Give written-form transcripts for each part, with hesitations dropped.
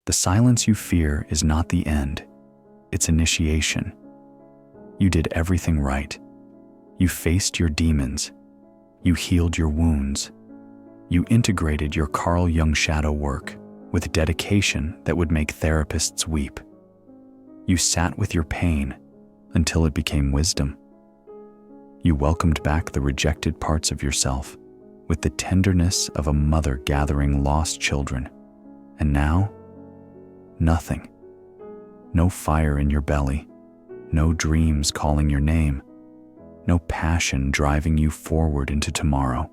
The silence you fear is not the end, it's initiation. You did everything right. You faced your demons. You healed your wounds. You integrated your Carl Jung shadow work with dedication that would make therapists weep. You sat with your pain until it became wisdom. You welcomed back the rejected parts of yourself with the tenderness of a mother gathering lost children. And now, nothing. No fire in your belly, no dreams calling your name, no passion driving you forward into tomorrow.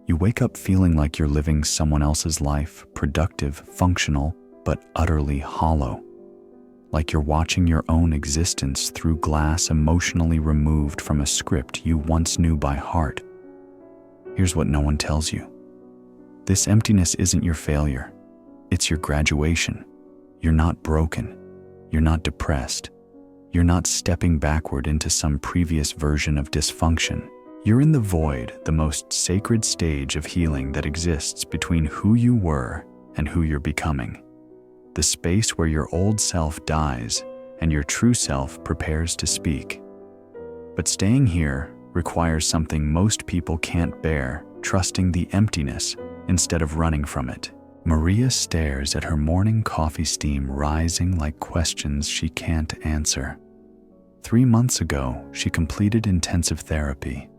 You wake up feeling like you're living someone else's life, productive, functional, but utterly hollow. Like you're watching your own existence through glass emotionally removed from a script you once knew by heart. Here's what no one tells you. This emptiness isn't your failure. It's your graduation. You're not broken. You're not depressed. You're not stepping backward into some previous version of dysfunction. You're in the void, the most sacred stage of healing that exists between who you were and who you're becoming. The space where your old self dies and your true self prepares to speak. But staying here requires something most people can't bear, trusting the emptiness instead of running from it. Maria stares at her morning coffee steam rising like questions she can't answer. 3 months ago, she completed intensive therapy.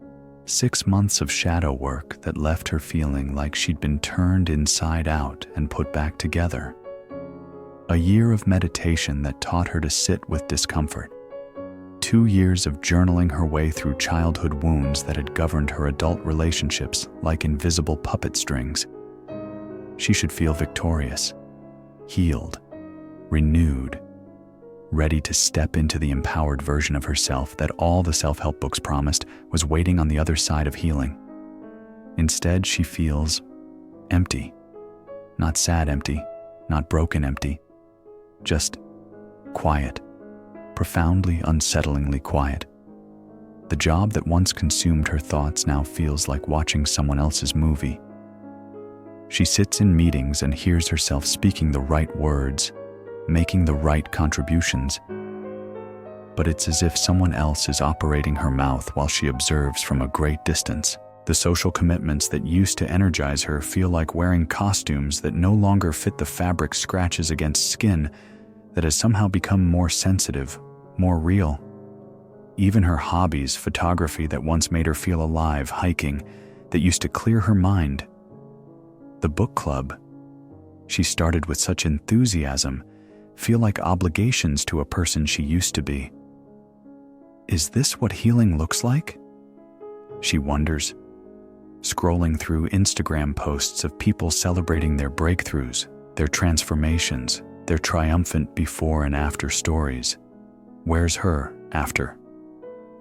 6 months of shadow work that left her feeling like she'd been turned inside out and put back together. A year of meditation that taught her to sit with discomfort. 2 years of journaling her way through childhood wounds that had governed her adult relationships like invisible puppet strings. She should feel victorious, healed, renewed, ready to step into the empowered version of herself that all the self-help books promised was waiting on the other side of healing. Instead, she feels empty. Not sad empty, not broken empty, just quiet, profoundly, unsettlingly quiet. The job that once consumed her thoughts now feels like watching someone else's movie. She sits in meetings and hears herself speaking the right words, making the right contributions. But it's as if someone else is operating her mouth while she observes from a great distance. The social commitments that used to energize her feel like wearing costumes that no longer fit the fabric scratches against skin that has somehow become more sensitive, more real. Even her hobbies, photography that once made her feel alive, hiking, that used to clear her mind. The book club she started with such enthusiasm feel like obligations to a person she used to be. Is this what healing looks like? She wonders, scrolling through Instagram posts of people celebrating their breakthroughs, their transformations, their triumphant before and after stories. Where's her after?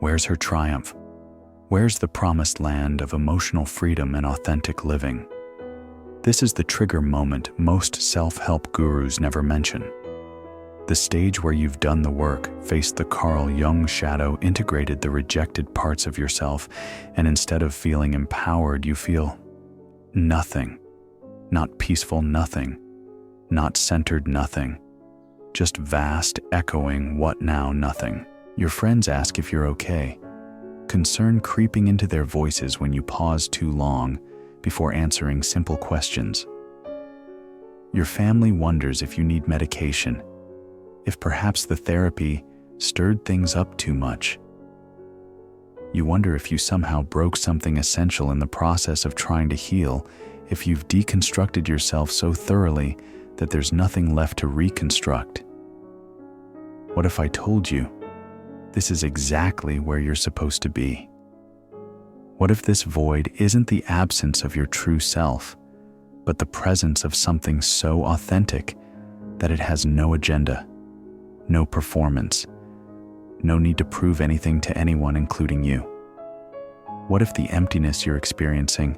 Where's her triumph? Where's the promised land of emotional freedom and authentic living? This is the trigger moment most self-help gurus never mention. The stage where you've done the work, faced the Carl Jung shadow, integrated the rejected parts of yourself, and instead of feeling empowered, you feel nothing. Not peaceful nothing. Not centered nothing. Just vast, echoing what now nothing. Your friends ask if you're okay. Concern creeping into their voices when you pause too long before answering simple questions. Your family wonders if you need medication, if perhaps the therapy stirred things up too much. You wonder if you somehow broke something essential in the process of trying to heal, if you've deconstructed yourself so thoroughly that there's nothing left to reconstruct. What if I told you this is exactly where you're supposed to be? What if this void isn't the absence of your true self, but the presence of something so authentic that it has no agenda, no performance, no need to prove anything to anyone, including you? What if the emptiness you're experiencing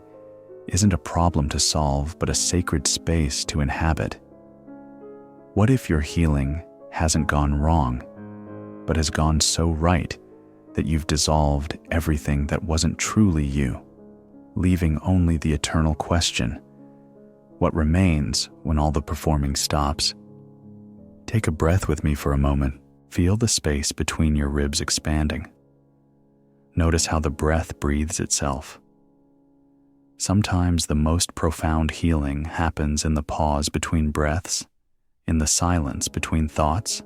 isn't a problem to solve, but a sacred space to inhabit? What if your healing hasn't gone wrong, but has gone so right that you've dissolved everything that wasn't truly you, leaving only the eternal question, what remains when all the performing stops. Take a breath with me for a moment. Feel the space between your ribs expanding. Notice how the breath breathes itself. Sometimes the most profound healing happens in the pause between breaths, in the silence between thoughts,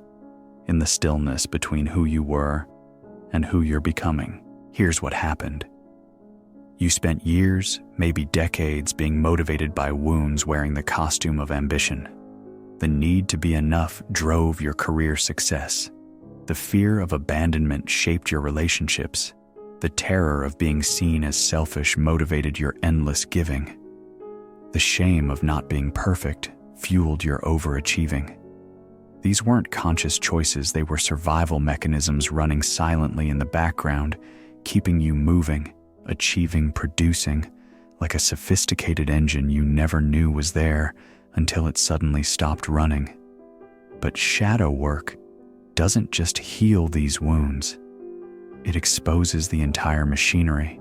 in the stillness between who you were and who you're becoming. Here's what happened. You spent years, maybe decades, being motivated by wounds wearing the costume of ambition. The need to be enough drove your career success. The fear of abandonment shaped your relationships. The terror of being seen as selfish motivated your endless giving. The shame of not being perfect fueled your overachieving. These weren't conscious choices, they were survival mechanisms running silently in the background, keeping you moving, achieving, producing, like a sophisticated engine you never knew was there until it suddenly stopped running. But shadow work doesn't just heal these wounds. It exposes the entire machinery.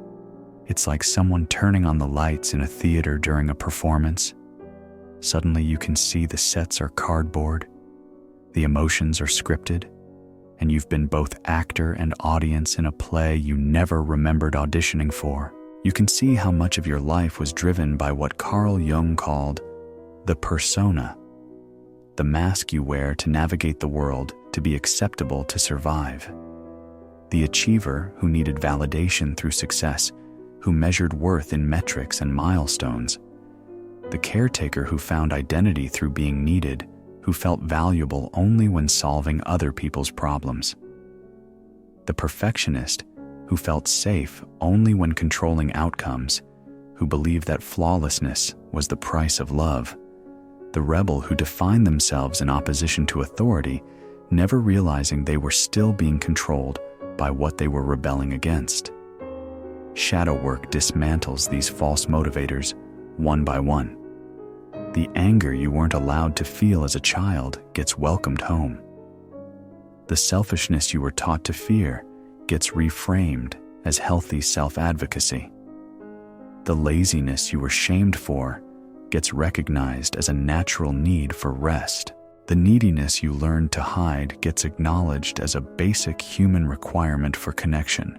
It's like someone turning on the lights in a theater during a performance. Suddenly you can see the sets are cardboard, the emotions are scripted, and you've been both actor and audience in a play you never remembered auditioning for. You can see how much of your life was driven by what Carl Jung called the persona, the mask you wear to navigate the world, to be acceptable, to survive. The achiever who needed validation through success, who measured worth in metrics and milestones. The caretaker who found identity through being needed, who felt valuable only when solving other people's problems. The perfectionist who felt safe only when controlling outcomes, who believed that flawlessness was the price of love. The rebel who defined themselves in opposition to authority, never realizing they were still being controlled by what they were rebelling against. Shadow work dismantles these false motivators one by one. The anger you weren't allowed to feel as a child gets welcomed home. The selfishness you were taught to fear gets reframed as healthy self-advocacy. The laziness you were shamed for gets recognized as a natural need for rest. The neediness you learned to hide gets acknowledged as a basic human requirement for connection.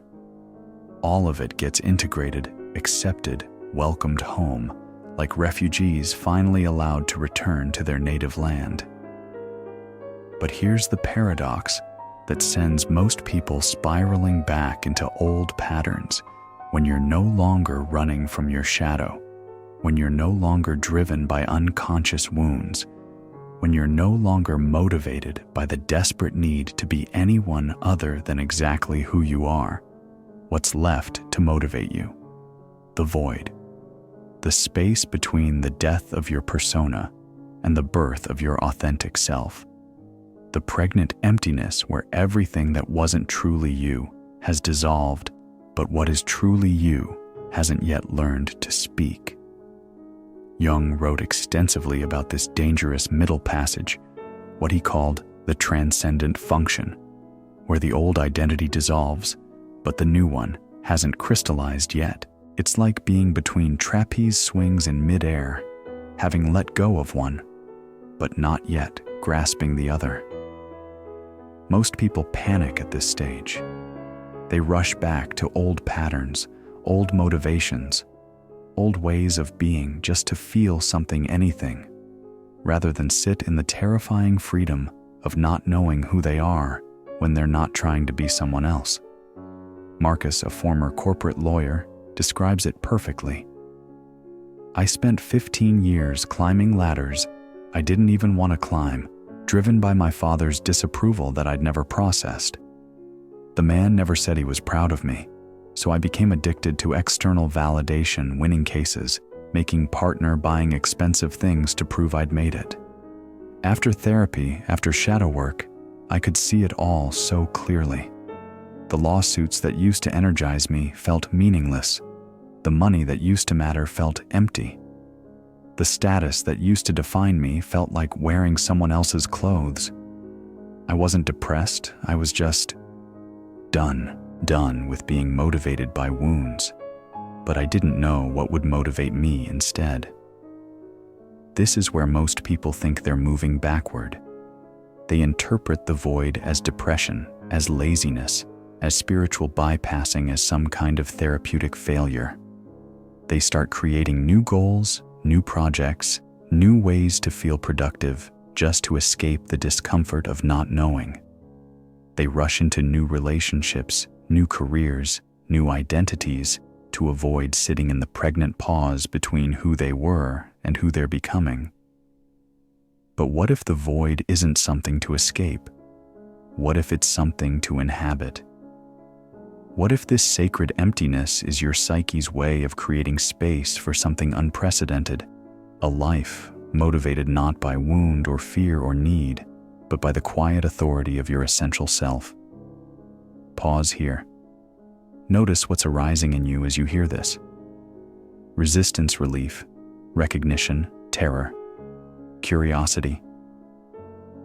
All of it gets integrated, accepted, welcomed home, like refugees finally allowed to return to their native land. But here's the paradox that sends most people spiraling back into old patterns. When you're no longer running from your shadow, when you're no longer driven by unconscious wounds, when you're no longer motivated by the desperate need to be anyone other than exactly who you are, what's left to motivate you? The void. The space between the death of your persona and the birth of your authentic self. The pregnant emptiness where everything that wasn't truly you has dissolved, but what is truly you hasn't yet learned to speak. Jung wrote extensively about this dangerous middle passage, what he called the transcendent function, where the old identity dissolves, but the new one hasn't crystallized yet. It's like being between trapeze swings in midair, having let go of one, but not yet grasping the other. Most people panic at this stage. They rush back to old patterns, old motivations, old ways of being just to feel something, anything, rather than sit in the terrifying freedom of not knowing who they are when they're not trying to be someone else. Marcus, a former corporate lawyer, describes it perfectly. I spent 15 years climbing ladders I didn't even want to climb, driven by my father's disapproval that I'd never processed. The man never said he was proud of me, so I became addicted to external validation, winning cases, making partner, buying expensive things to prove I'd made it. After therapy, after shadow work, I could see it all so clearly. The lawsuits that used to energize me felt meaningless. The money that used to matter felt empty. The status that used to define me felt like wearing someone else's clothes. I wasn't depressed, I was just done with being motivated by wounds, but I didn't know what would motivate me instead. This is where most people think they're moving backward. They interpret the void as depression, as laziness, as spiritual bypassing, as some kind of therapeutic failure. They start creating new goals, new projects, new ways to feel productive, just to escape the discomfort of not knowing. They rush into new relationships, new careers, new identities, to avoid sitting in the pregnant pause between who they were and who they're becoming. But what if the void isn't something to escape? What if it's something to inhabit? What if this sacred emptiness is your psyche's way of creating space for something unprecedented, a life motivated not by wound or fear or need, but by the quiet authority of your essential self? Pause here. Notice what's arising in you as you hear this. Resistance, relief, recognition, terror, curiosity.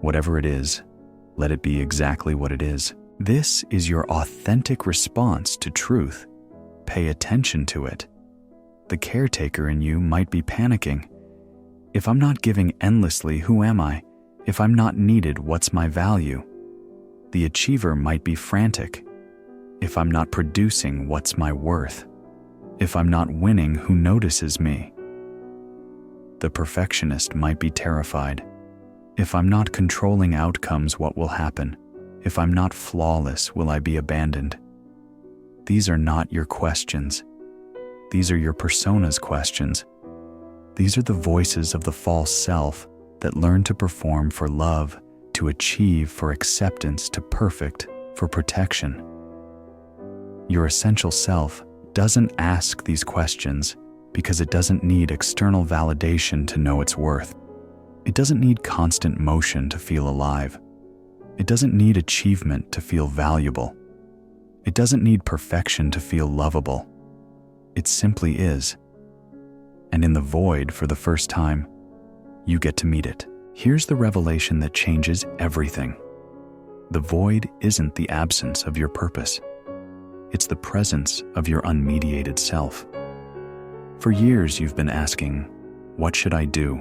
Whatever it is, let it be exactly what it is. This is your authentic response to truth. Pay attention to it. The caretaker in you might be panicking. If I'm not giving endlessly, who am I? If I'm not needed, what's my value? The achiever might be frantic. If I'm not producing, what's my worth? If I'm not winning, who notices me? The perfectionist might be terrified. If I'm not controlling outcomes, what will happen? If I'm not flawless, will I be abandoned? These are not your questions. These are your persona's questions. These are the voices of the false self that learn to perform for love, to achieve for acceptance, to perfect for protection. Your essential self doesn't ask these questions because it doesn't need external validation to know its worth. It doesn't need constant motion to feel alive. It doesn't need achievement to feel valuable. It doesn't need perfection to feel lovable. It simply is. And in the void, for the first time, you get to meet it. Here's the revelation that changes everything. The void isn't the absence of your purpose. It's the presence of your unmediated self. For years, you've been asking, what should I do?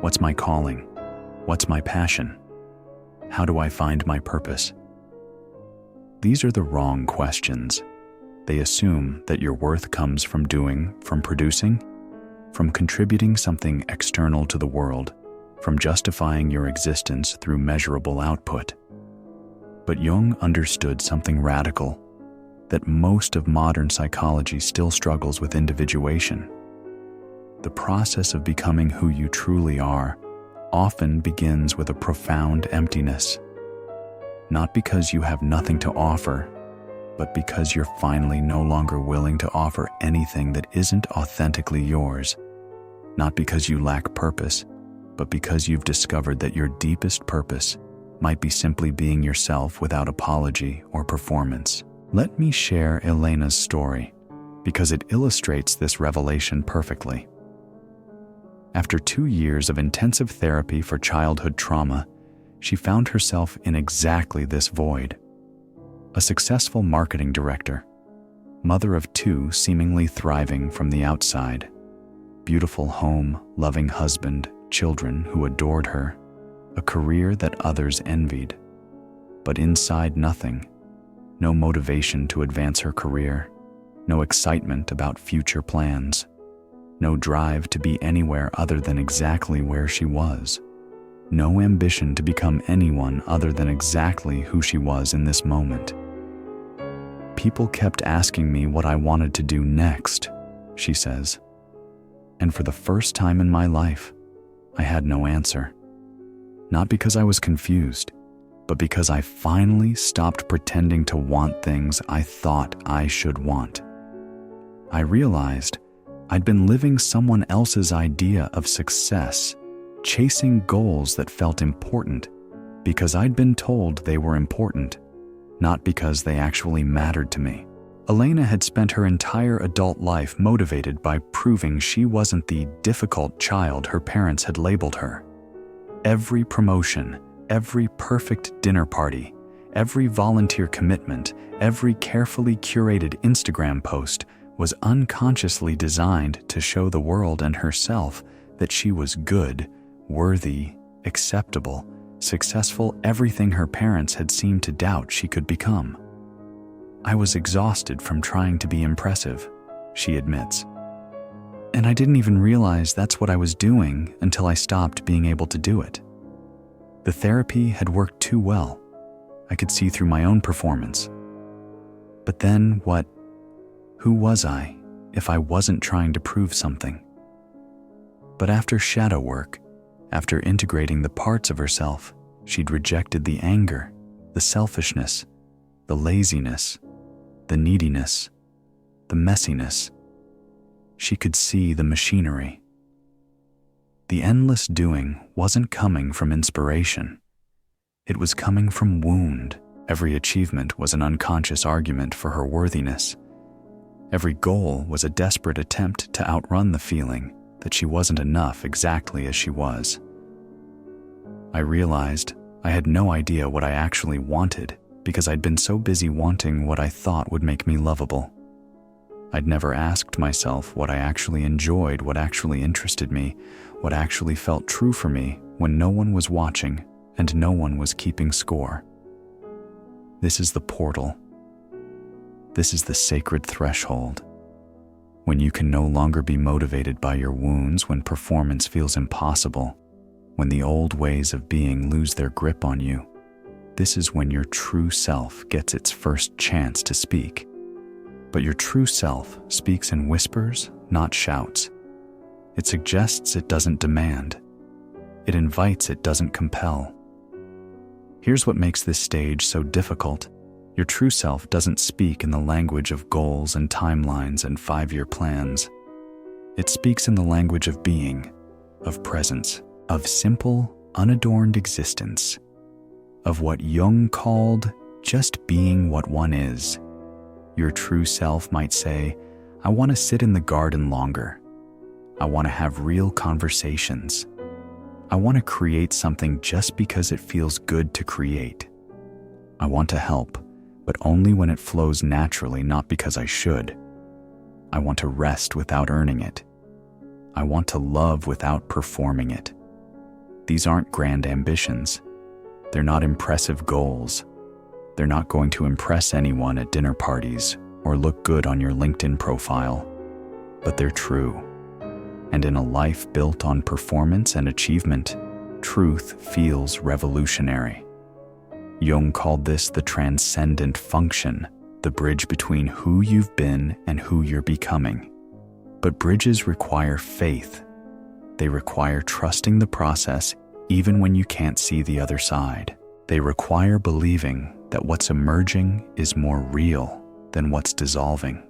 What's my calling? What's my passion? How do I find my purpose? These are the wrong questions. They assume that your worth comes from doing, from producing, from contributing something external to the world, from justifying your existence through measurable output. But Jung understood something radical, that most of modern psychology still struggles with individuation. The process of becoming who you truly are often begins with a profound emptiness, not because you have nothing to offer, but because you're finally no longer willing to offer anything that isn't authentically yours, not because you lack purpose, but because you've discovered that your deepest purpose might be simply being yourself without apology or performance. Let me share Elena's story, because it illustrates this revelation perfectly. After 2 years of intensive therapy for childhood trauma, she found herself in exactly this void. A successful marketing director, mother of 2 seemingly thriving from the outside, beautiful home, loving husband, children who adored her, a career that others envied. But inside, nothing. No motivation to advance her career, no excitement about future plans, no drive to be anywhere other than exactly where she was, no ambition to become anyone other than exactly who she was in this moment. People kept asking me what I wanted to do next, she says. And for the first time in my life, I had no answer. Not because I was confused, but because I finally stopped pretending to want things I thought I should want. I realized I'd been living someone else's idea of success, chasing goals that felt important because I'd been told they were important, not because they actually mattered to me. Elena had spent her entire adult life motivated by proving she wasn't the difficult child her parents had labeled her. Every promotion, every perfect dinner party, every volunteer commitment, every carefully curated Instagram post was unconsciously designed to show the world and herself that she was good, worthy, acceptable, successful, everything her parents had seemed to doubt she could become. I was exhausted from trying to be impressive, she admits. And I didn't even realize that's what I was doing until I stopped being able to do it. The therapy had worked too well. I could see through my own performance. But then what? Who was I if I wasn't trying to prove something? But after shadow work, after integrating the parts of herself she'd rejected, the anger, the selfishness, the laziness, the neediness, the messiness, she could see the machinery. The endless doing wasn't coming from inspiration. It was coming from wound. Every achievement was an unconscious argument for her worthiness. Every goal was a desperate attempt to outrun the feeling that she wasn't enough exactly as she was. I realized I had no idea what I actually wanted because I'd been so busy wanting what I thought would make me lovable. I'd never asked myself what I actually enjoyed, what actually interested me, what actually felt true for me when no one was watching and no one was keeping score. This is the portal. This is the sacred threshold. When you can no longer be motivated by your wounds, when performance feels impossible, when the old ways of being lose their grip on you, this is when your true self gets its first chance to speak. But your true self speaks in whispers, not shouts. It suggests, it doesn't demand. It invites, it doesn't compel. Here's what makes this stage so difficult. Your true self doesn't speak in the language of goals and timelines and 5-year plans. It speaks in the language of being, of presence, of simple, unadorned existence, of what Jung called just being what one is. Your true self might say, I want to sit in the garden longer. I want to have real conversations. I want to create something just because it feels good to create. I want to help, but only when it flows naturally, not because I should. I want to rest without earning it. I want to love without performing it. These aren't grand ambitions. They're not impressive goals. They're not going to impress anyone at dinner parties or look good on your LinkedIn profile, but they're true. And in a life built on performance and achievement, truth feels revolutionary. Jung called this the transcendent function, the bridge between who you've been and who you're becoming. But bridges require faith. They require trusting the process even when you can't see the other side. They require believing that what's emerging is more real than what's dissolving,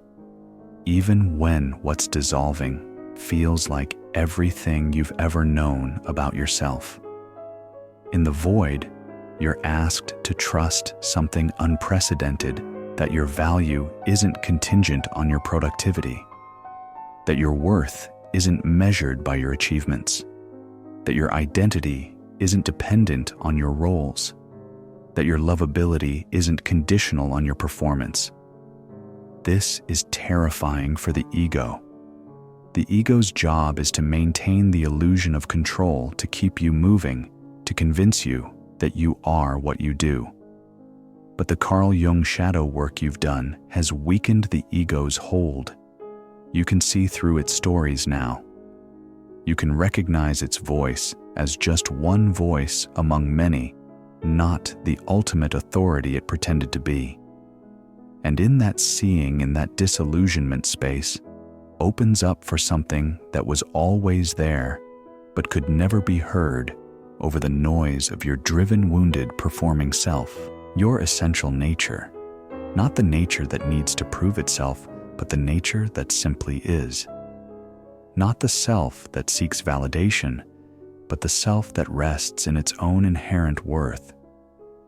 even when what's dissolving feels like everything you've ever known about yourself. In the void, you're asked to trust something unprecedented, that your value isn't contingent on your productivity, that your worth isn't measured by your achievements, that your identity isn't dependent on your roles, that your lovability isn't conditional on your performance. This is terrifying for the ego. The ego's job is to maintain the illusion of control, to keep you moving, to convince you that you are what you do. But the Carl Jung shadow work you've done has weakened the ego's hold. You can see through its stories now. You can recognize its voice as just one voice among many, not the ultimate authority it pretended to be. And in that seeing, in that disillusionment space, opens up for something that was always there, but could never be heard over the noise of your driven, wounded, performing self, your essential nature, not the nature that needs to prove itself, but the nature that simply is. Not the self that seeks validation, but the self that rests in its own inherent worth.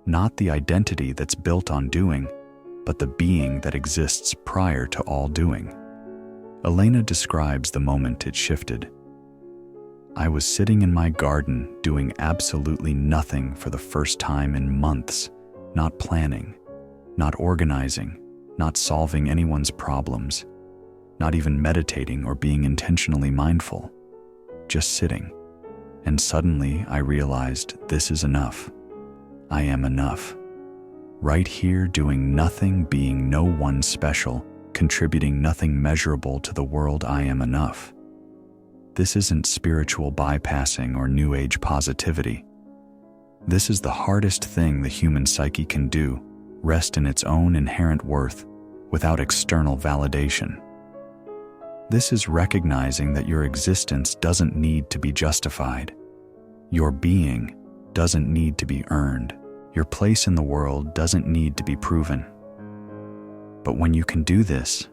Not the identity that's built on doing, but the being that exists prior to all doing. Elena describes the moment it shifted. I was sitting in my garden doing absolutely nothing for the first time in months, not planning, not organizing, not solving anyone's problems, not even meditating or being intentionally mindful, just sitting. And suddenly I realized this is enough. I am enough. Right here, doing nothing, being no one special, contributing nothing measurable to the world. I am enough. This isn't spiritual bypassing or New Age positivity. This is the hardest thing the human psyche can do, rest in its own inherent worth without external validation. This is recognizing that your existence doesn't need to be justified. Your being doesn't need to be earned. Your place in the world doesn't need to be proven. But when you can do this,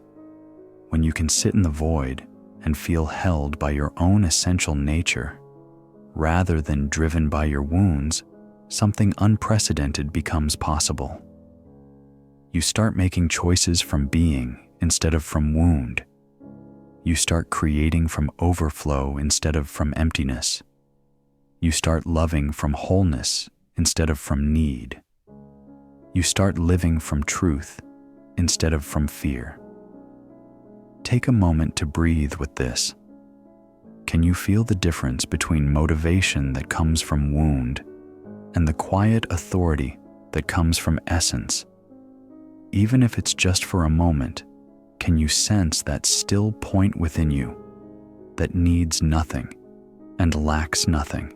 when you can sit in the void and feel held by your own essential nature, rather than driven by your wounds, something unprecedented becomes possible. You start making choices from being instead of from wound. You start creating from overflow instead of from emptiness. You start loving from wholeness instead of from need. You start living from truth instead of from fear. Take a moment to breathe with this. Can you feel the difference between motivation that comes from wound and the quiet authority that comes from essence? Even if it's just for a moment, can you sense that still point within you that needs nothing and lacks nothing?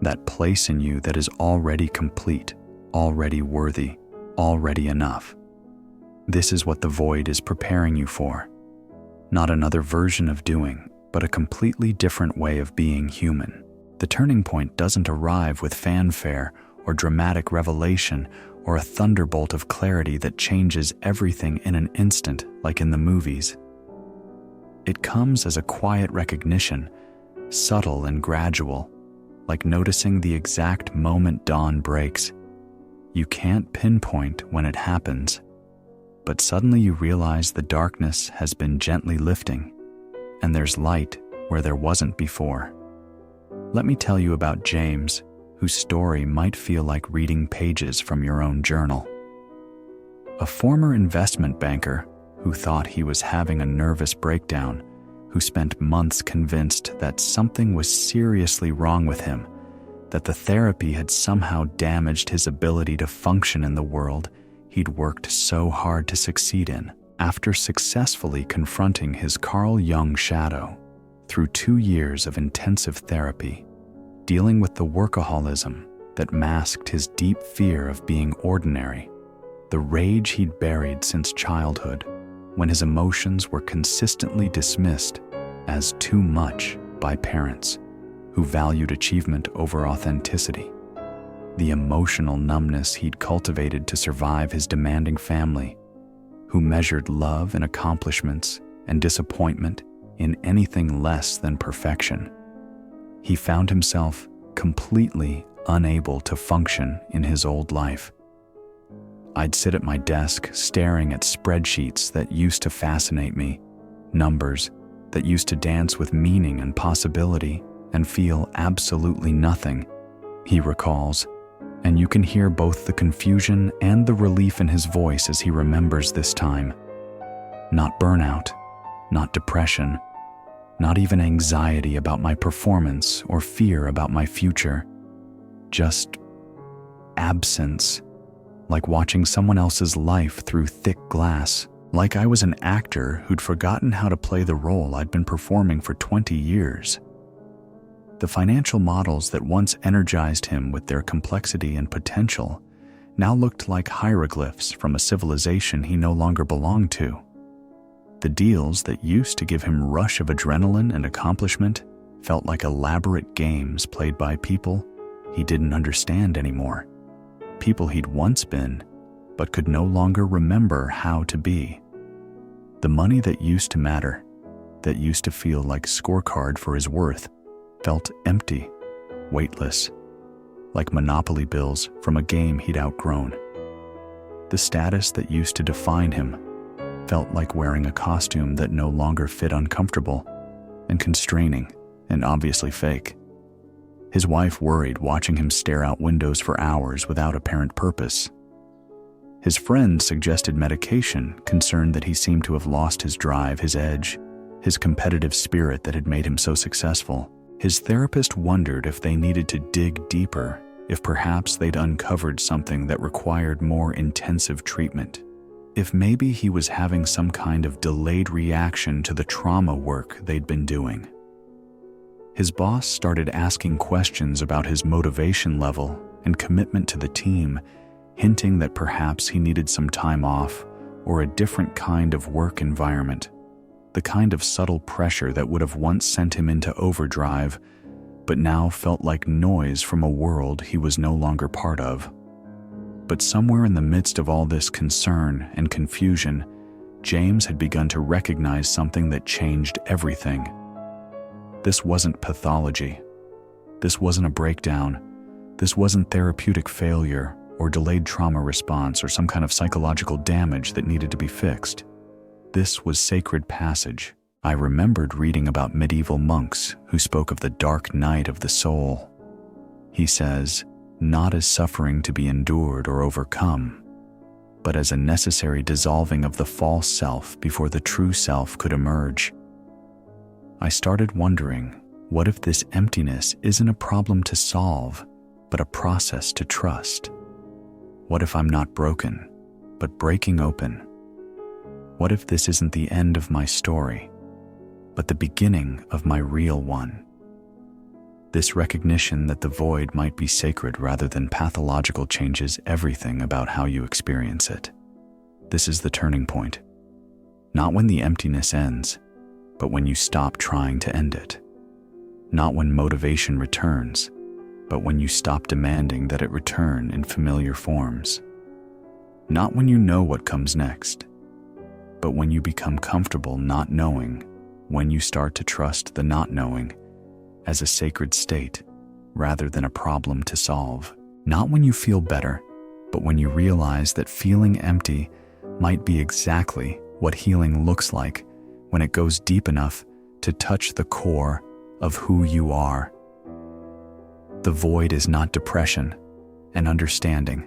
That place in you that is already complete, already worthy, already enough. This is what the void is preparing you for. Not another version of doing, but a completely different way of being human. The turning point doesn't arrive with fanfare or dramatic revelation or a thunderbolt of clarity that changes everything in an instant like in the movies. It comes as a quiet recognition, subtle and gradual, like noticing the exact moment dawn breaks. You can't pinpoint when it happens, but suddenly you realize the darkness has been gently lifting, and there's light where there wasn't before. Let me tell you about James, whose story might feel like reading pages from your own journal. A former investment banker who thought he was having a nervous breakdown, who spent months convinced that something was seriously wrong with him, that the therapy had somehow damaged his ability to function in the world he'd worked so hard to succeed in. After successfully confronting his Carl Jung shadow through 2 years of intensive therapy, dealing with the workaholism that masked his deep fear of being ordinary, the rage he'd buried since childhood, when his emotions were consistently dismissed as too much by parents who valued achievement over authenticity, the emotional numbness he'd cultivated to survive his demanding family, who measured love and accomplishments and disappointment in anything less than perfection. He found himself completely unable to function in his old life. I'd sit at my desk staring at spreadsheets that used to fascinate me, numbers that used to dance with meaning and possibility, and feel absolutely nothing, he recalls, and you can hear both the confusion and the relief in his voice as he remembers this time. Not burnout, not depression, not even anxiety about my performance or fear about my future, just absence, like watching someone else's life through thick glass, like I was an actor who'd forgotten how to play the role I'd been performing for 20 years. The financial models that once energized him with their complexity and potential now looked like hieroglyphs from a civilization he no longer belonged to. The deals that used to give him rush of adrenaline and accomplishment felt like elaborate games played by people he didn't understand anymore, people he'd once been, but could no longer remember how to be. The money that used to matter, that used to feel like scorecard for his worth, felt empty, weightless, like monopoly bills from a game he'd outgrown. The status that used to define him felt like wearing a costume that no longer fit, uncomfortable and constraining and obviously fake. His wife worried, watching him stare out windows for hours without apparent purpose. His friends suggested medication, concerned that he seemed to have lost his drive, his edge, his competitive spirit that had made him so successful. His therapist wondered if they needed to dig deeper, if perhaps they'd uncovered something that required more intensive treatment, if maybe he was having some kind of delayed reaction to the trauma work they'd been doing. His boss started asking questions about his motivation level and commitment to the team, hinting that perhaps he needed some time off or a different kind of work environment, the kind of subtle pressure that would have once sent him into overdrive, but now felt like noise from a world he was no longer part of. But somewhere in the midst of all this concern and confusion, James had begun to recognize something that changed everything. This wasn't pathology. This wasn't a breakdown. This wasn't therapeutic failure or delayed trauma response or some kind of psychological damage that needed to be fixed. This was sacred passage. I remembered reading about medieval monks who spoke of the dark night of the soul. He says, not as suffering to be endured or overcome, but as a necessary dissolving of the false self before the true self could emerge. I started wondering, what if this emptiness isn't a problem to solve, but a process to trust? What if I'm not broken, but breaking open? What if this isn't the end of my story, but the beginning of my real one? This recognition that the void might be sacred rather than pathological changes everything about how you experience it. This is the turning point. Not when the emptiness ends, but when you stop trying to end it. Not when motivation returns, but when you stop demanding that it return in familiar forms. Not when you know what comes next, but when you become comfortable not knowing, when you start to trust the not knowing as a sacred state rather than a problem to solve. Not when you feel better, but when you realize that feeling empty might be exactly what healing looks like when it goes deep enough to touch the core of who you are. The void is not depression and understanding.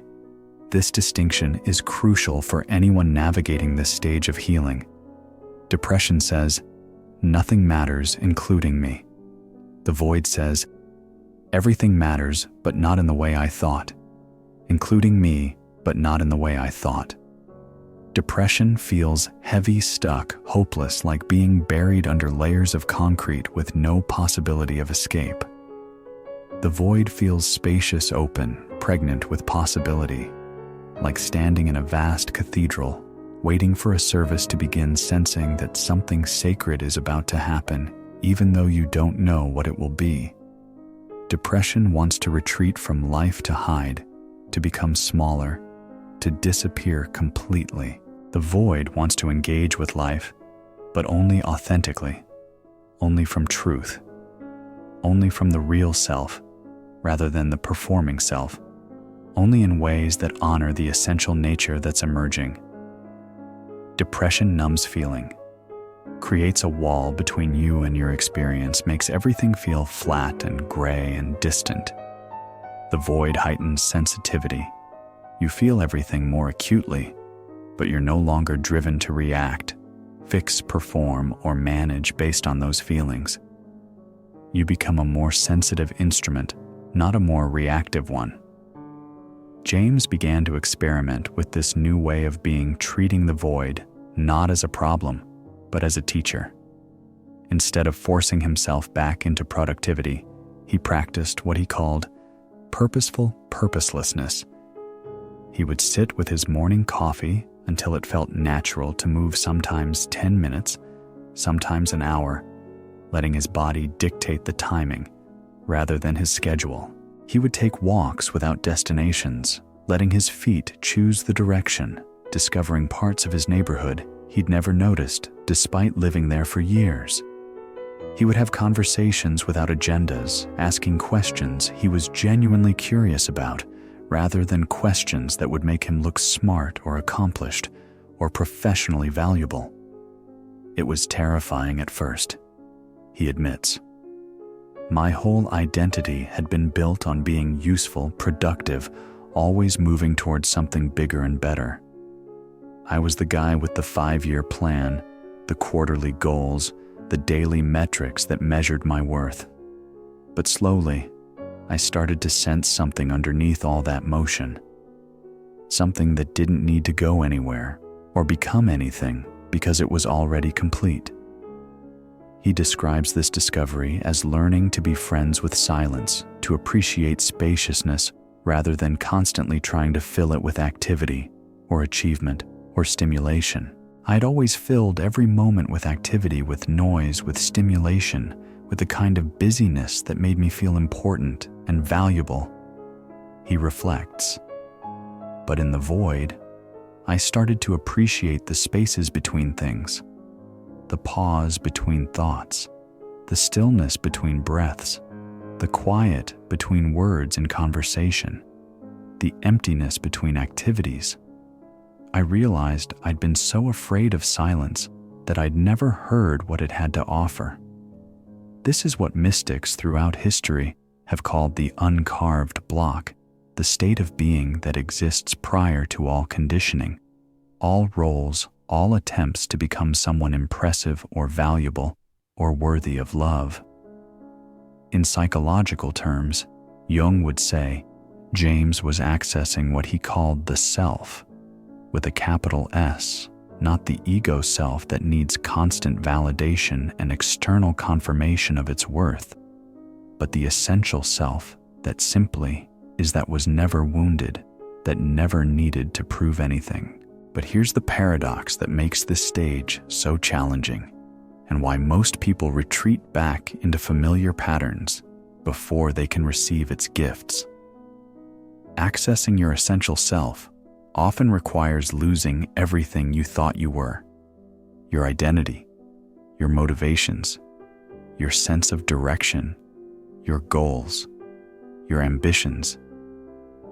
This distinction is crucial for anyone navigating this stage of healing. Depression says, nothing matters, including me. The void says, everything matters, but not in the way I thought, including me, but not in the way I thought. Depression feels heavy, stuck, hopeless, like being buried under layers of concrete with no possibility of escape. The void feels spacious, open, pregnant with possibility, like standing in a vast cathedral, waiting for a service to begin, sensing that something sacred is about to happen, even though you don't know what it will be. Depression wants to retreat from life, to hide, to become smaller, to disappear completely. The void wants to engage with life, but only authentically, only from truth, only from the real self, rather than the performing self, only in ways that honor the essential nature that's emerging. Depression numbs feeling, creates a wall between you and your experience, makes everything feel flat and gray and distant. The void heightens sensitivity. You feel everything more acutely, but you're no longer driven to react, fix, perform, or manage based on those feelings. You become a more sensitive instrument, not a more reactive one. James began to experiment with this new way of being, treating the void not as a problem, but as a teacher. Instead of forcing himself back into productivity, he practiced what he called purposeful purposelessness. He would sit with his morning coffee until it felt natural to move, sometimes 10 minutes, sometimes an hour, letting his body dictate the timing rather than his schedule. He would take walks without destinations, letting his feet choose the direction, discovering parts of his neighborhood he'd never noticed despite living there for years. He would have conversations without agendas, asking questions he was genuinely curious about, rather than questions that would make him look smart or accomplished or professionally valuable. It was terrifying at first, he admits. My whole identity had been built on being useful, productive, always moving towards something bigger and better. I was the guy with the 5-year plan, the quarterly goals, the daily metrics that measured my worth. But slowly, I started to sense something underneath all that motion. Something that didn't need to go anywhere or become anything because it was already complete. He describes this discovery as learning to be friends with silence, to appreciate spaciousness rather than constantly trying to fill it with activity or achievement or stimulation. I'd always filled every moment with activity, with noise, with stimulation, with the kind of busyness that made me feel important and valuable. He reflects. But in the void, I started to appreciate the spaces between things, the pause between thoughts, the stillness between breaths, the quiet between words in conversation, the emptiness between activities. I realized I'd been so afraid of silence that I'd never heard what it had to offer. This is what mystics throughout history have called the uncarved block, the state of being that exists prior to all conditioning, all roles, all attempts to become someone impressive or valuable or worthy of love. In psychological terms, Jung would say James was accessing what he called the self, with a capital S, not the ego self that needs constant validation and external confirmation of its worth, but the essential self that simply is, that was never wounded, that never needed to prove anything. But here's the paradox that makes this stage so challenging, and why most people retreat back into familiar patterns before they can receive its gifts. Accessing your essential self often requires losing everything you thought you were: your identity, your motivations, your sense of direction, your goals, your ambitions,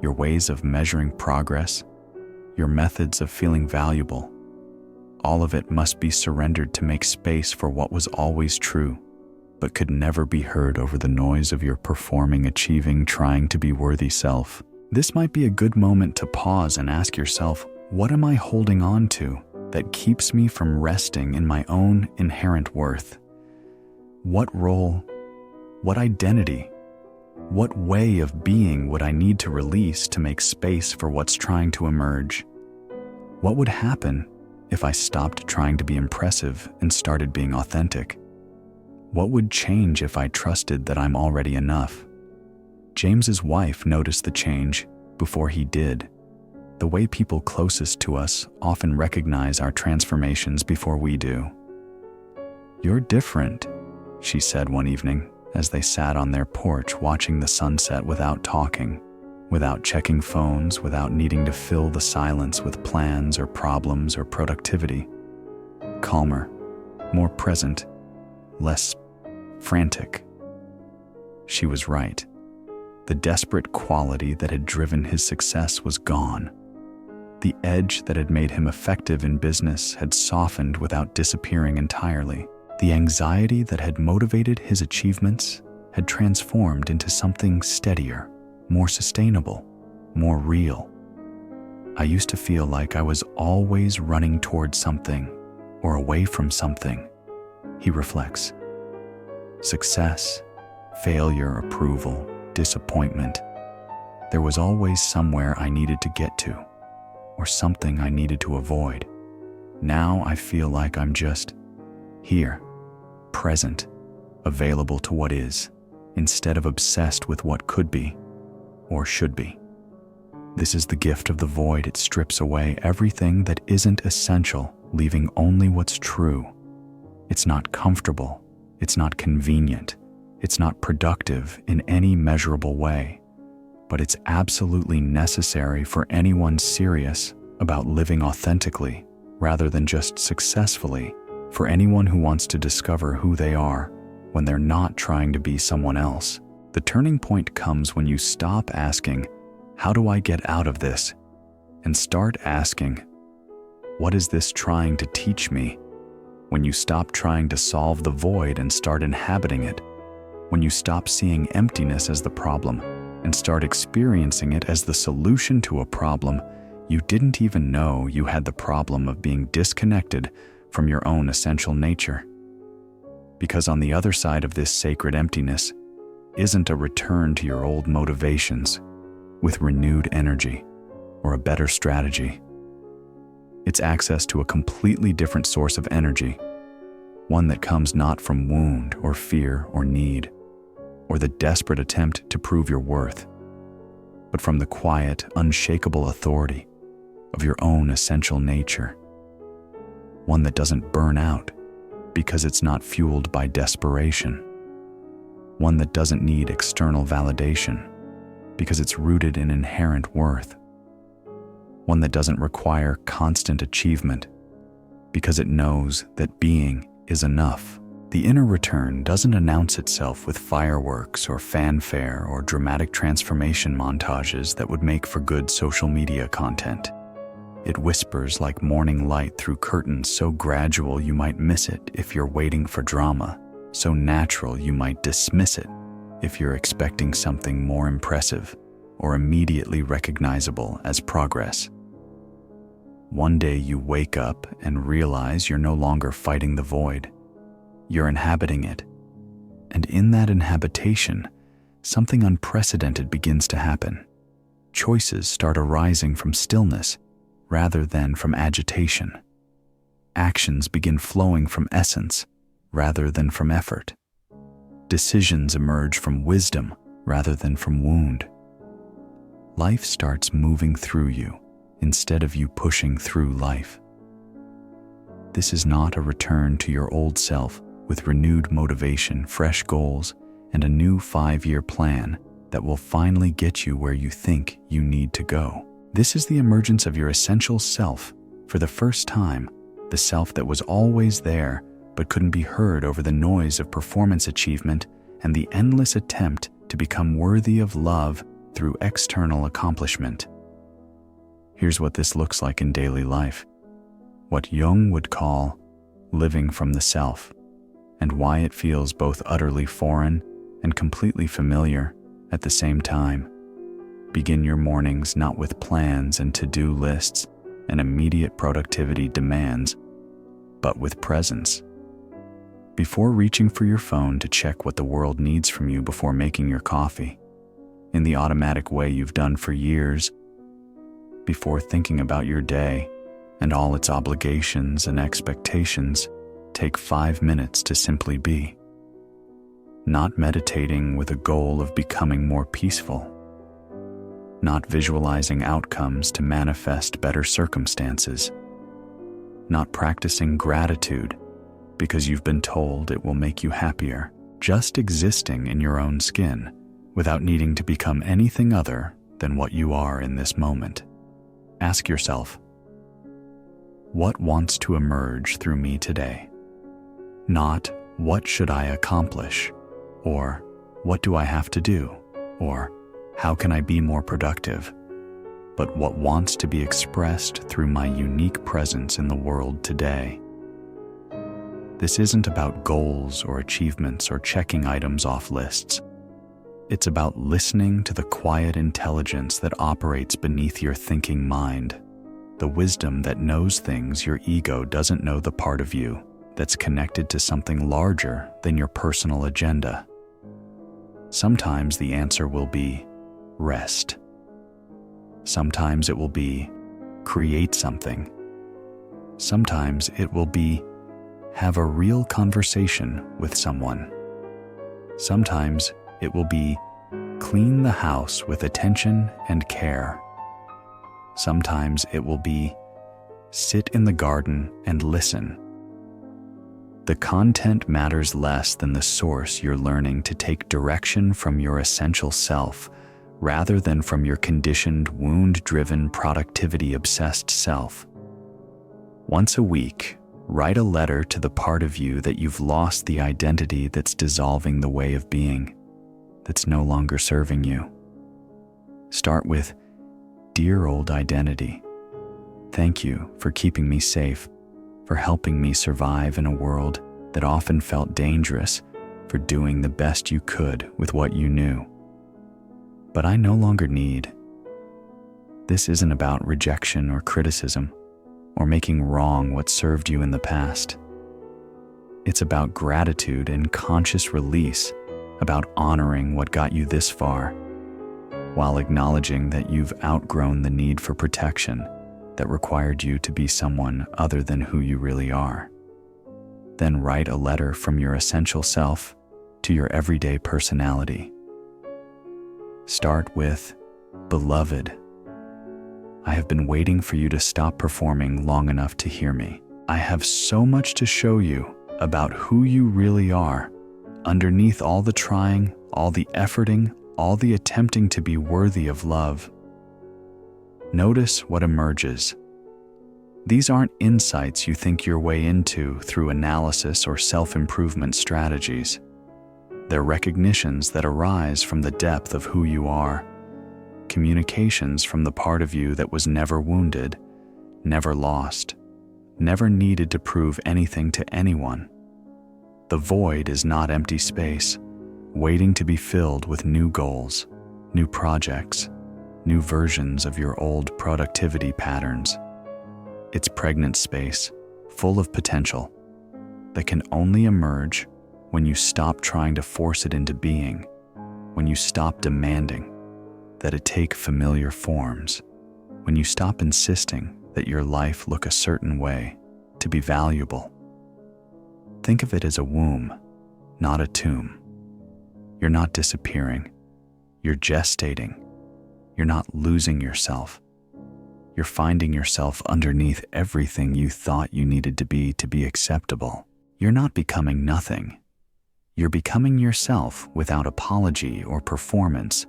your ways of measuring progress, your methods of feeling valuable. All of it must be surrendered to make space for what was always true, but could never be heard over the noise of your performing, achieving, trying to be worthy self. This might be a good moment to pause and ask yourself, what am I holding on to that keeps me from resting in my own inherent worth? What role, what identity, what way of being would I need to release to make space for what's trying to emerge? What would happen if I stopped trying to be impressive and started being authentic? What would change if I trusted that I'm already enough? James's wife noticed the change before he did. The way people closest to us often recognize our transformations before we do. "You're different," she said one evening as they sat on their porch watching the sunset without talking, without checking phones, without needing to fill the silence with plans or problems or productivity. Calmer, more present, less frantic. She was right. The desperate quality that had driven his success was gone. The edge that had made him effective in business had softened without disappearing entirely. The anxiety that had motivated his achievements had transformed into something steadier, more sustainable, more real. "I used to feel like I was always running towards something or away from something," he reflects. Success, failure, approval, disappointment. There was always somewhere I needed to get to, or something I needed to avoid. Now I feel like I'm just here, present, available to what is, instead of obsessed with what could be or should be. This is the gift of the void. It strips away everything that isn't essential, leaving only what's true. It's not comfortable. It's not convenient. It's not productive in any measurable way, but it's absolutely necessary for anyone serious about living authentically rather than just successfully, for anyone who wants to discover who they are when they're not trying to be someone else. The turning point comes when you stop asking, "How do I get out of this?" and start asking, "What is this trying to teach me?" When you stop trying to solve the void and start inhabiting it. When you stop seeing emptiness as the problem and start experiencing it as the solution to a problem you didn't even know you had, the problem of being disconnected from your own essential nature. Because on the other side of this sacred emptiness, isn't a return to your old motivations with renewed energy or a better strategy. It's access to a completely different source of energy, one that comes not from wound or fear or need, or the desperate attempt to prove your worth, but from the quiet, unshakable authority of your own essential nature. One that doesn't burn out because it's not fueled by desperation. One that doesn't need external validation because it's rooted in inherent worth. One that doesn't require constant achievement because it knows that being is enough. The inner return doesn't announce itself with fireworks or fanfare or dramatic transformation montages that would make for good social media content. It whispers like morning light through curtains, so gradual you might miss it if you're waiting for drama, so natural you might dismiss it if you're expecting something more impressive or immediately recognizable as progress. One day you wake up and realize you're no longer fighting the void. You're inhabiting it. And in that inhabitation, something unprecedented begins to happen. Choices start arising from stillness rather than from agitation. Actions begin flowing from essence rather than from effort. Decisions emerge from wisdom rather than from wound. Life starts moving through you instead of you pushing through life. This is not a return to your old self with renewed motivation, fresh goals, and a new 5-year plan that will finally get you where you think you need to go. This is the emergence of your essential self for the first time, the self that was always there but couldn't be heard over the noise of performance achievement and the endless attempt to become worthy of love through external accomplishment. Here's what this looks like in daily life, what Jung would call living from the self, and why it feels both utterly foreign and completely familiar at the same time. Begin your mornings not with plans and to-do lists and immediate productivity demands, but with presence. Before reaching for your phone to check what the world needs from you before making your coffee, in the automatic way you've done for years, before thinking about your day and all its obligations and expectations, take 5 minutes to simply be. Not meditating with a goal of becoming more peaceful. Not visualizing outcomes to manifest better circumstances. Not practicing gratitude because you've been told it will make you happier. Just existing in your own skin without needing to become anything other than what you are in this moment. Ask yourself, what wants to emerge through me today? Not, what should I accomplish? Or, what do I have to do? Or, how can I be more productive? But what wants to be expressed through my unique presence in the world today. This isn't about goals or achievements or checking items off lists. It's about listening to the quiet intelligence that operates beneath your thinking mind, the wisdom that knows things your ego doesn't know, the part of you that's connected to something larger than your personal agenda. Sometimes the answer will be rest. Sometimes it will be create something. Sometimes it will be have a real conversation with someone. Sometimes it will be clean the house with attention and care. Sometimes it will be sit in the garden and listen. The content matters less than the source. You're learning to take direction from your essential self rather than from your conditioned, wound-driven, productivity-obsessed self. Once a week, write a letter to the part of you that you've lost, the identity that's dissolving, the way of being that's no longer serving you. Start with, dear old identity, thank you for keeping me safe, for helping me survive in a world that often felt dangerous, for doing the best you could with what you knew. But I no longer need. This isn't about rejection or criticism, or making wrong what served you in the past. It's about gratitude and conscious release about honoring what got you this far, while acknowledging that you've outgrown the need for protection that required you to be someone other than who you really are. Then write a letter from your essential self to your everyday personality. Start with, "Beloved, I have been waiting for you to stop performing long enough to hear me. I have so much to show you about who you really are, underneath all the trying, all the efforting, all the attempting to be worthy of love." Notice what emerges. These aren't insights you think your way into through analysis or self-improvement strategies. They're recognitions that arise from the depth of who you are, communications from the part of you that was never wounded, never lost, never needed to prove anything to anyone. The void is not empty space, waiting to be filled with new goals, new projects, new versions of your old productivity patterns. It's pregnant space, full of potential, that can only emerge when you stop trying to force it into being, when you stop demanding that it take familiar forms, when you stop insisting that your life look a certain way to be valuable. Think of it as a womb, not a tomb. You're not disappearing. You're gestating. You're not losing yourself. You're finding yourself underneath everything you thought you needed to be acceptable. You're not becoming nothing. You're becoming yourself without apology or performance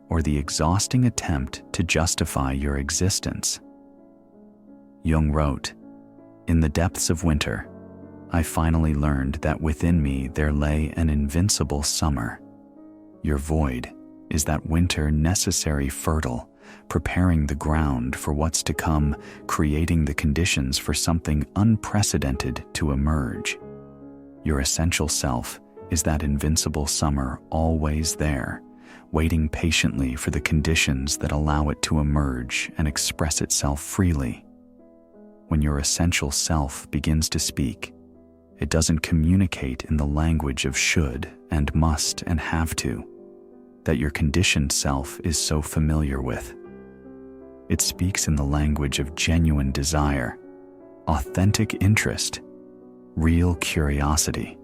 or the exhausting attempt to justify your existence. Jung wrote, "In the depths of winter, I finally learned that within me there lay an invincible summer. Your void is that winter necessary fertile, preparing the ground for what's to come, creating the conditions for something unprecedented to emerge. Your essential self is that invincible summer always there, waiting patiently for the conditions that allow it to emerge and express itself freely. When your essential self begins to speak, it doesn't communicate in the language of should and must and have to, that your conditioned self is so familiar with. It speaks in the language of genuine desire, authentic interest, real curiosity.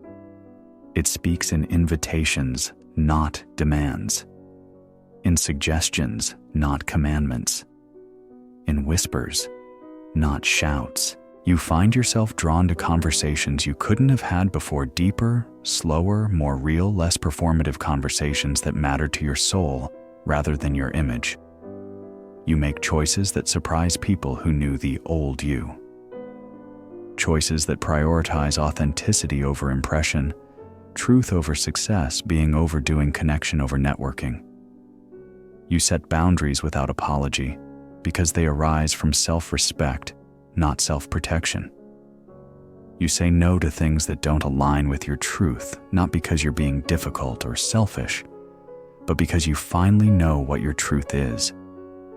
It speaks in invitations, not demands, in suggestions, not commandments, in whispers, not shouts. You find yourself drawn to conversations you couldn't have had before, deeper, slower, more real, less performative conversations that matter to your soul rather than your image. You make choices that surprise people who knew the old you. Choices that prioritize authenticity over impression, truth over success, being over doing, connection over networking. You set boundaries without apology because they arise from self-respect, not self-protection. You say no to things that don't align with your truth, not because you're being difficult or selfish, but because you finally know what your truth is,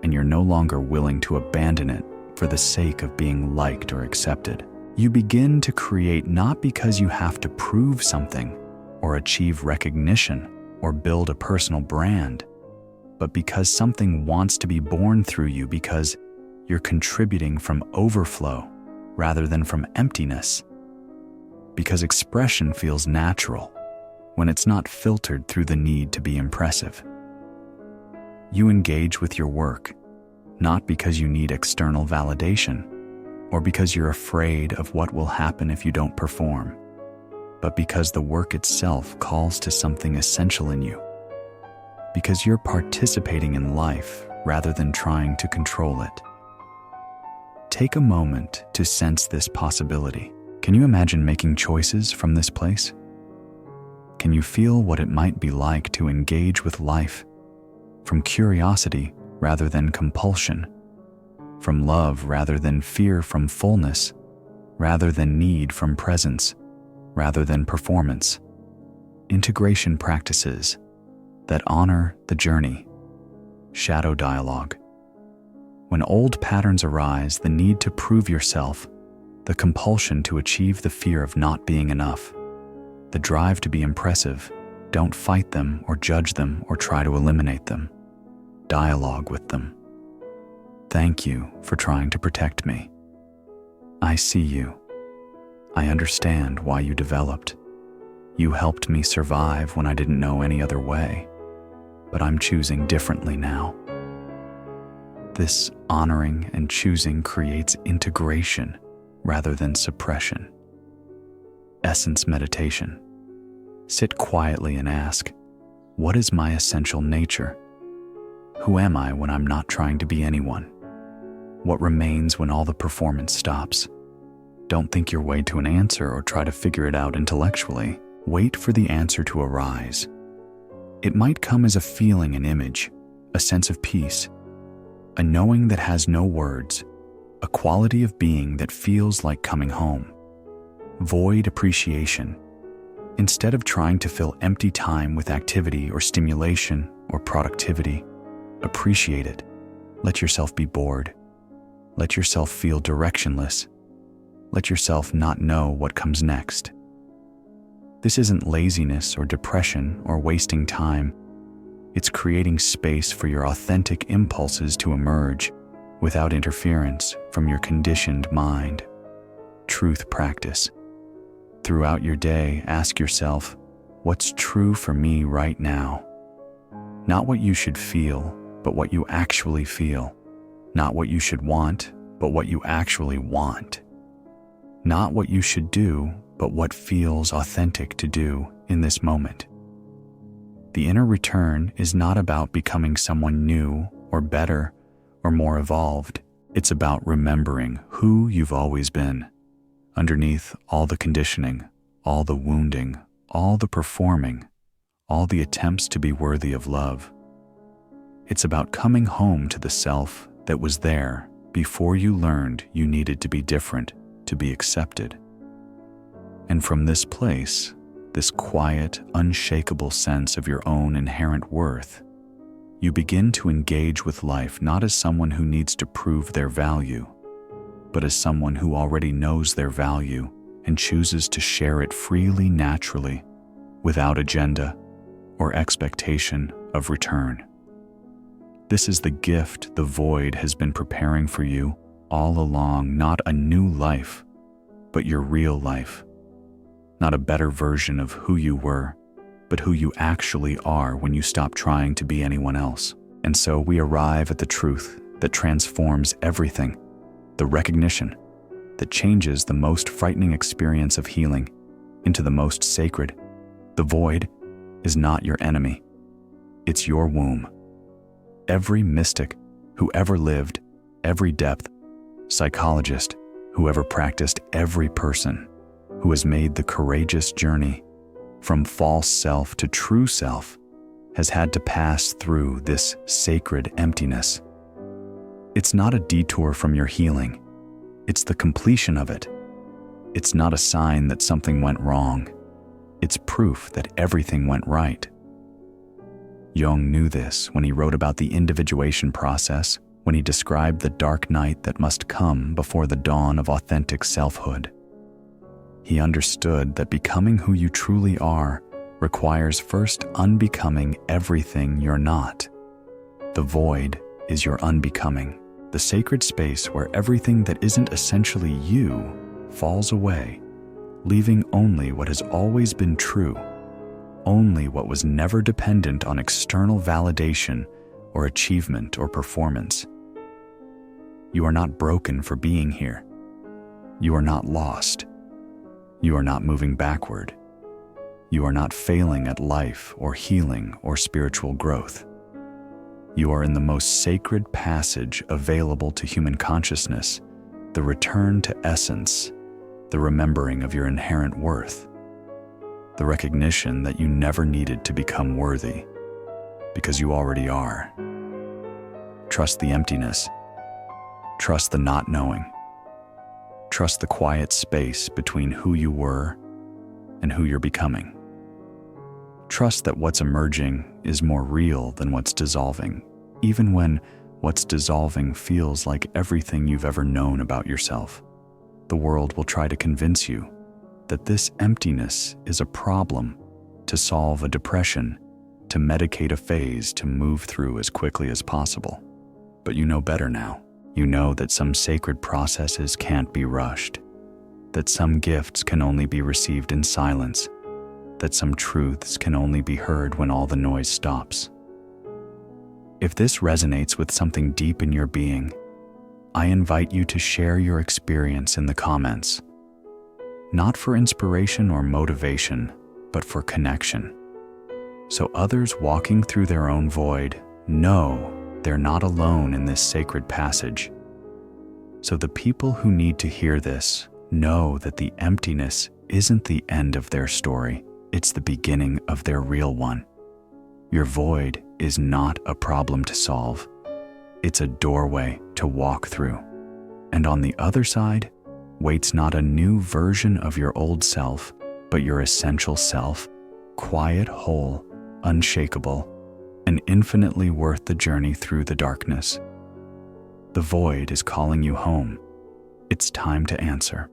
and you're no longer willing to abandon it for the sake of being liked or accepted. You begin to create not because you have to prove something or achieve recognition or build a personal brand, but because something wants to be born through you, because you're contributing from overflow rather than from emptiness, because expression feels natural when it's not filtered through the need to be impressive. You engage with your work, not because you need external validation or because you're afraid of what will happen if you don't perform, but because the work itself calls to something essential in you, because you're participating in life rather than trying to control it. Take a moment to sense this possibility. Can you imagine making choices from this place? Can you feel what it might be like to engage with life from curiosity rather than compulsion, from love rather than fear, from fullness rather than need, from presence rather than performance? Integration practices that honor the journey. Shadow dialogue. When old patterns arise, the need to prove yourself, the compulsion to achieve, the fear of not being enough, the drive to be impressive, Don't fight them or judge them or try to eliminate them. Dialogue with them. Thank you for trying to protect me. I see you. I understand why you developed. You helped me survive when I didn't know any other way, but I'm choosing differently now. This honoring and choosing creates integration rather than suppression. Essence meditation. Sit quietly and ask, what is my essential nature? Who am I when I'm not trying to be anyone? What remains when all the performance stops? Don't think your way to an answer or try to figure it out intellectually. Wait for the answer to arise. It might come as a feeling, an image, a sense of peace, a knowing that has no words, a quality of being that feels like coming home. Void appreciation. Instead of trying to fill empty time with activity or stimulation or productivity, appreciate it. Let yourself be bored. Let yourself feel directionless. Let yourself not know what comes next. This isn't laziness or depression or wasting time. It's creating space for your authentic impulses to emerge without interference from your conditioned mind. Truth practice. Throughout your day, ask yourself, what's true for me right now? Not what you should feel, but what you actually feel. Not what you should want, but what you actually want. Not what you should do, but what feels authentic to do in this moment. The inner return is not about becoming someone new or better or more evolved. It's about remembering who you've always been. Underneath all the conditioning, all the wounding, all the performing, all the attempts to be worthy of love. It's about coming home to the self that was there before you learned you needed to be different to be accepted. And from this place, this quiet, unshakable sense of your own inherent worth, you begin to engage with life not as someone who needs to prove their value, but as someone who already knows their value and chooses to share it freely, naturally, without agenda or expectation of return. This is the gift the void has been preparing for you all along, not a new life, but your real life. Not a better version of who you were, but who you actually are when you stop trying to be anyone else. And so we arrive at the truth that transforms everything, the recognition that changes the most frightening experience of healing into the most sacred. The void is not your enemy. It's your womb. Every mystic who ever lived, every depth, psychologist who ever practiced, every person who has made the courageous journey from false self to true self has had to pass through this sacred emptiness. It's not a detour from your healing. It's the completion of it. It's not a sign that something went wrong. It's proof that everything went right. Jung knew this when he wrote about the individuation process, when he described the dark night that must come before the dawn of authentic selfhood. He understood that becoming who you truly are requires first unbecoming everything you're not. The void is your unbecoming, the sacred space where everything that isn't essentially you falls away, leaving only what has always been true, only what was never dependent on external validation or achievement or performance. You are not broken for being here. You are not lost. You are not moving backward. You are not failing at life or healing or spiritual growth. You are in the most sacred passage available to human consciousness, the return to essence, the remembering of your inherent worth, the recognition that you never needed to become worthy, because you already are. Trust the emptiness. Trust the not knowing. Trust the quiet space between who you were and who you're becoming. Trust that what's emerging is more real than what's dissolving, even when what's dissolving feels like everything you've ever known about yourself. The world will try to convince you that this emptiness is a problem to solve a depression, to medicate a phase, to move through as quickly as possible. But you know better now. You know that some sacred processes can't be rushed, that some gifts can only be received in silence, that some truths can only be heard when all the noise stops. If this resonates with something deep in your being, I invite you to share your experience in the comments. Not for inspiration or motivation, but for connection. So others walking through their own void know they're not alone in this sacred passage. So the people who need to hear this know that the emptiness isn't the end of their story, it's the beginning of their real one. Your void is not a problem to solve. It's a doorway to walk through. And on the other side waits not a new version of your old self, but your essential self, quiet, whole, unshakable, and infinitely worth the journey through the darkness. The void is calling you home. It's time to answer.